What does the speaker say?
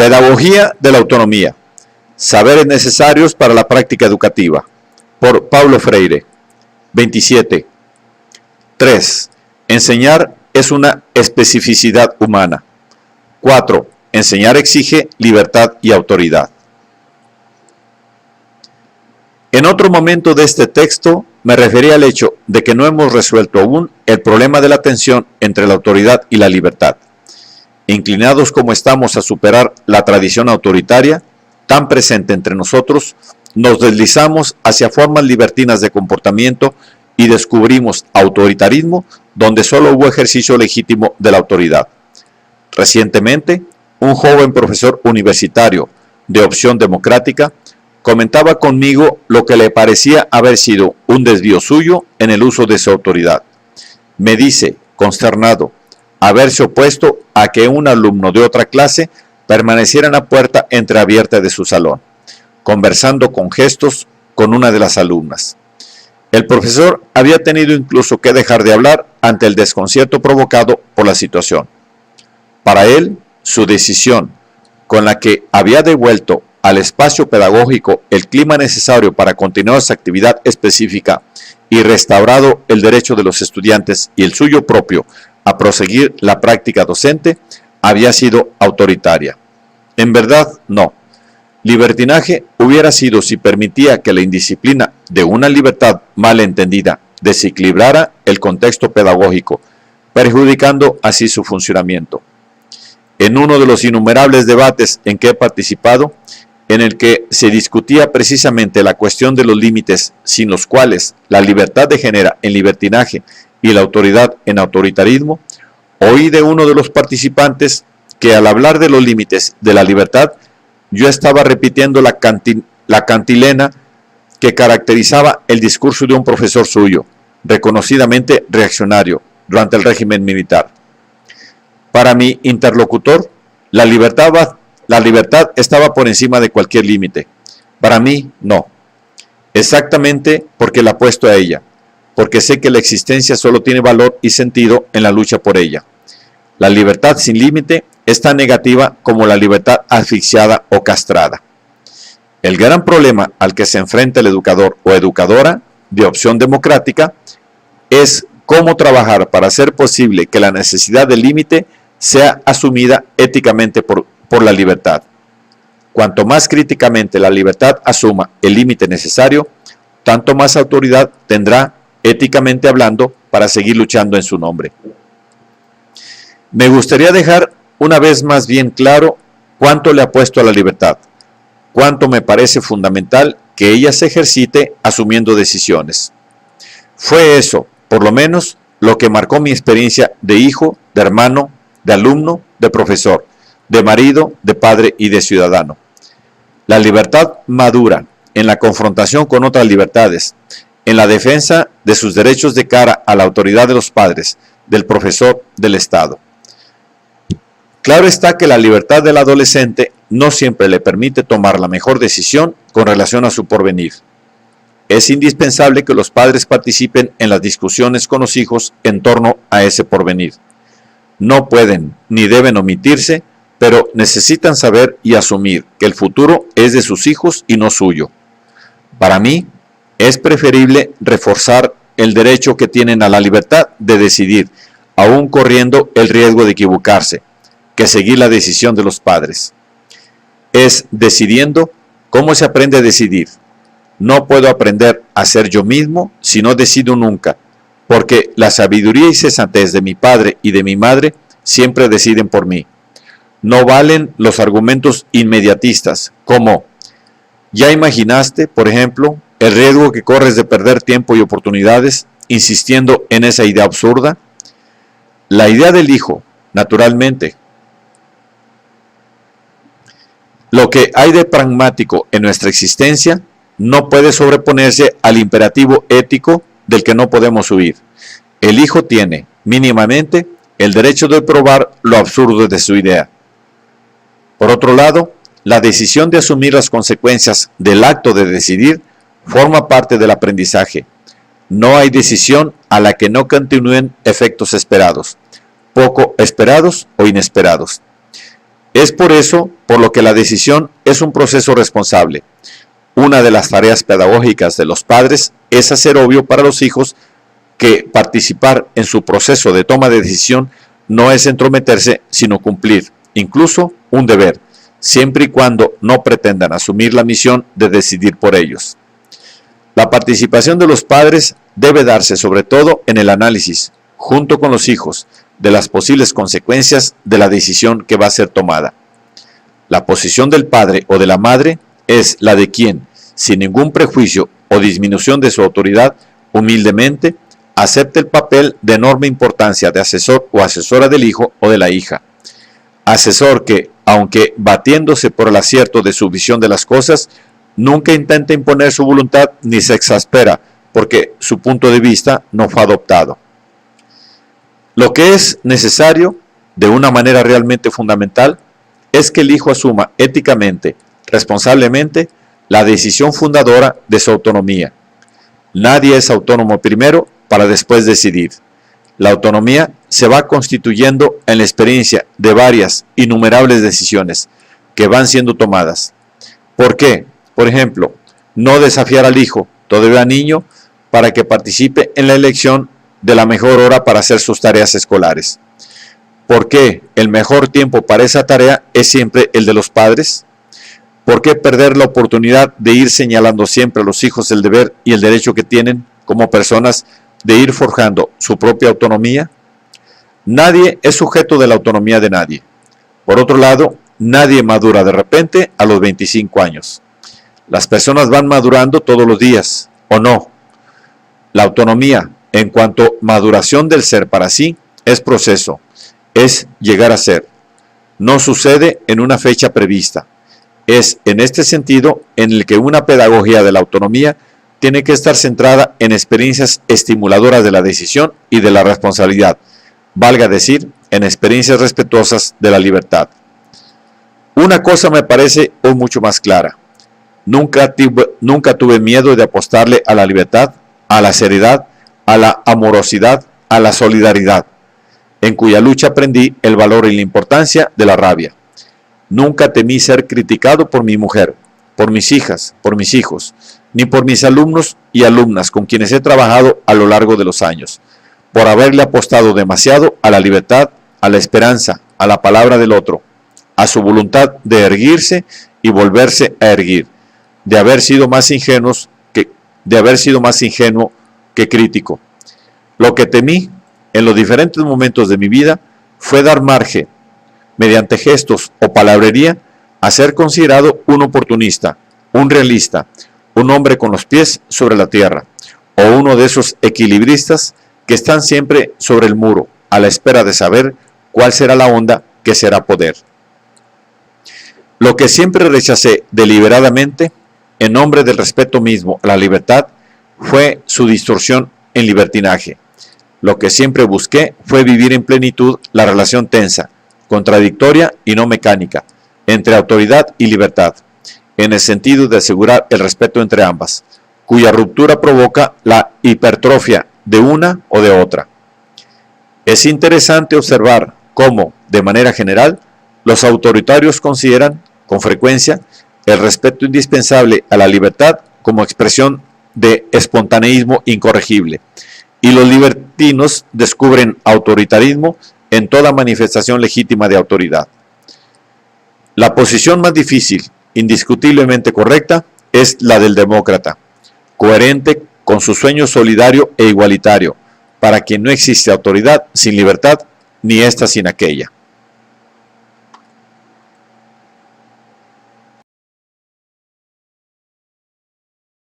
Pedagogía de la autonomía. Saberes necesarios para la práctica educativa. Por Paulo Freire. 27. 3. Enseñar es una especificidad humana. 4. Enseñar exige libertad y autoridad. En otro momento de este texto me referí al hecho de que no hemos resuelto aún el problema de la tensión entre la autoridad y la libertad. Inclinados como estamos a superar la tradición autoritaria, tan presente entre nosotros, nos deslizamos hacia formas libertinas de comportamiento y descubrimos autoritarismo donde solo hubo ejercicio legítimo de la autoridad. Recientemente, un joven profesor universitario de opción democrática comentaba conmigo lo que le parecía haber sido un desvío suyo en el uso de su autoridad. Me dice, consternado, haberse opuesto a que un alumno de otra clase permaneciera en la puerta entreabierta de su salón, conversando con gestos con una de las alumnas. El profesor había tenido incluso que dejar de hablar ante el desconcierto provocado por la situación. Para él, su decisión, con la que había devuelto al espacio pedagógico el clima necesario para continuar esa actividad específica y restaurado el derecho de los estudiantes y el suyo propio a proseguir la práctica docente, había sido autoritaria. En verdad, no. Libertinaje hubiera sido si permitía que la indisciplina de una libertad mal entendida desequilibrara el contexto pedagógico, perjudicando así su funcionamiento. En uno de los innumerables debates en que he participado, en el que se discutía precisamente la cuestión de los límites sin los cuales la libertad degenera en libertinaje y la autoridad en autoritarismo, oí de uno de los participantes que al hablar de los límites de la libertad, yo estaba repitiendo la cantilena que caracterizaba el discurso de un profesor suyo, reconocidamente reaccionario, durante el régimen militar. Para mi interlocutor, la libertad estaba por encima de cualquier límite. Para mí, no. Exactamente porque la apuesto a ella, porque sé que la existencia solo tiene valor y sentido en la lucha por ella. La libertad sin límite es tan negativa como la libertad asfixiada o castrada. El gran problema al que se enfrenta el educador o educadora de opción democrática es cómo trabajar para hacer posible que la necesidad del límite sea asumida éticamente por la libertad. Cuanto más críticamente la libertad asuma el límite necesario, tanto más autoridad tendrá, éticamente hablando, para seguir luchando en su nombre. Me gustaría dejar una vez más bien claro cuánto le apuesto a la libertad, cuánto me parece fundamental que ella se ejercite asumiendo decisiones. Fue eso, por lo menos, lo que marcó mi experiencia de hijo, de hermano, de alumno, de profesor, de marido, de padre y de ciudadano. La libertad madura en la confrontación con otras libertades, en la defensa de sus derechos de cara a la autoridad de los padres, del profesor, del Estado. Claro está que la libertad del adolescente no siempre le permite tomar la mejor decisión con relación a su porvenir. Es indispensable que los padres participen en las discusiones con los hijos en torno a ese porvenir. No pueden ni deben omitirse, pero necesitan saber y asumir que el futuro es de sus hijos y no suyo. Para mí, es preferible reforzar el derecho que tienen a la libertad de decidir, aún corriendo el riesgo de equivocarse, que seguir la decisión de los padres. Es decidiendo cómo se aprende a decidir. No puedo aprender a ser yo mismo si no decido nunca, porque la sabiduría y sensatez de mi padre y de mi madre siempre deciden por mí. No valen los argumentos inmediatistas, como, ¿ya imaginaste, por ejemplo, el riesgo que corres de perder tiempo y oportunidades insistiendo en esa idea absurda? La idea del hijo, naturalmente. Lo que hay de pragmático en nuestra existencia no puede sobreponerse al imperativo ético del que no podemos huir. El hijo tiene, mínimamente, el derecho de probar lo absurdo de su idea. Por otro lado, la decisión de asumir las consecuencias del acto de decidir forma parte del aprendizaje. No hay decisión a la que no continúen efectos esperados, poco esperados o inesperados. Es por eso por lo que la decisión es un proceso responsable. Una de las tareas pedagógicas de los padres es hacer obvio para los hijos que participar en su proceso de toma de decisión no es entrometerse, sino cumplir, incluso un deber, siempre y cuando no pretendan asumir la misión de decidir por ellos. La participación de los padres debe darse sobre todo en el análisis, junto con los hijos, de las posibles consecuencias de la decisión que va a ser tomada. La posición del padre o de la madre es la de quien, sin ningún prejuicio o disminución de su autoridad, humildemente acepta el papel de enorme importancia de asesor o asesora del hijo o de la hija. Asesor que, aunque batiéndose por el acierto de su visión de las cosas, nunca intenta imponer su voluntad ni se exaspera porque su punto de vista no fue adoptado. Lo que es necesario, de una manera realmente fundamental, es que el hijo asuma éticamente, responsablemente, la decisión fundadora de su autonomía. Nadie es autónomo primero para después decidir. La autonomía se va constituyendo en la experiencia de varias, innumerables decisiones que van siendo tomadas. ¿Por qué? Por ejemplo, no desafiar al hijo, todavía niño, para que participe en la elección de la mejor hora para hacer sus tareas escolares. ¿Por qué el mejor tiempo para esa tarea es siempre el de los padres? ¿Por qué perder la oportunidad de ir señalando siempre a los hijos el deber y el derecho que tienen como personas de ir forjando su propia autonomía? Nadie es sujeto de la autonomía de nadie. Por otro lado, nadie madura de repente a los 25 años. Las personas van madurando todos los días, ¿o no? La autonomía, en cuanto a maduración del ser para sí, es proceso, es llegar a ser. No sucede en una fecha prevista. Es en este sentido en el que una pedagogía de la autonomía tiene que estar centrada en experiencias estimuladoras de la decisión y de la responsabilidad, valga decir, en experiencias respetuosas de la libertad. Una cosa me parece hoy mucho más clara. Nunca tuve miedo de apostarle a la libertad, a la seriedad, a la amorosidad, a la solidaridad, en cuya lucha aprendí el valor y la importancia de la rabia. Nunca temí ser criticado por mi mujer, por mis hijas, por mis hijos, ni por mis alumnos y alumnas con quienes he trabajado a lo largo de los años, por haberle apostado demasiado a la libertad, a la esperanza, a la palabra del otro, a su voluntad de erguirse y volverse a erguir, de haber sido más ingenuo que crítico. Lo que temí en los diferentes momentos de mi vida fue dar margen, mediante gestos o palabrería, a ser considerado un oportunista, un realista, un hombre con los pies sobre la tierra, o uno de esos equilibristas que están siempre sobre el muro, a la espera de saber cuál será la onda que será poder. Lo que siempre rechacé deliberadamente, en nombre del respeto mismo a la libertad, fue su distorsión en libertinaje. Lo que siempre busqué fue vivir en plenitud la relación tensa, contradictoria y no mecánica, entre autoridad y libertad, en el sentido de asegurar el respeto entre ambas, cuya ruptura provoca la hipertrofia de una o de otra. Es interesante observar cómo, de manera general, los autoritarios consideran, con frecuencia, el respeto indispensable a la libertad como expresión de espontaneísmo incorregible, y los libertinos descubren autoritarismo en toda manifestación legítima de autoridad. La posición más difícil, indiscutiblemente correcta, es la del demócrata, coherente con su sueño solidario e igualitario, para quien no existe autoridad sin libertad, ni ésta sin aquella.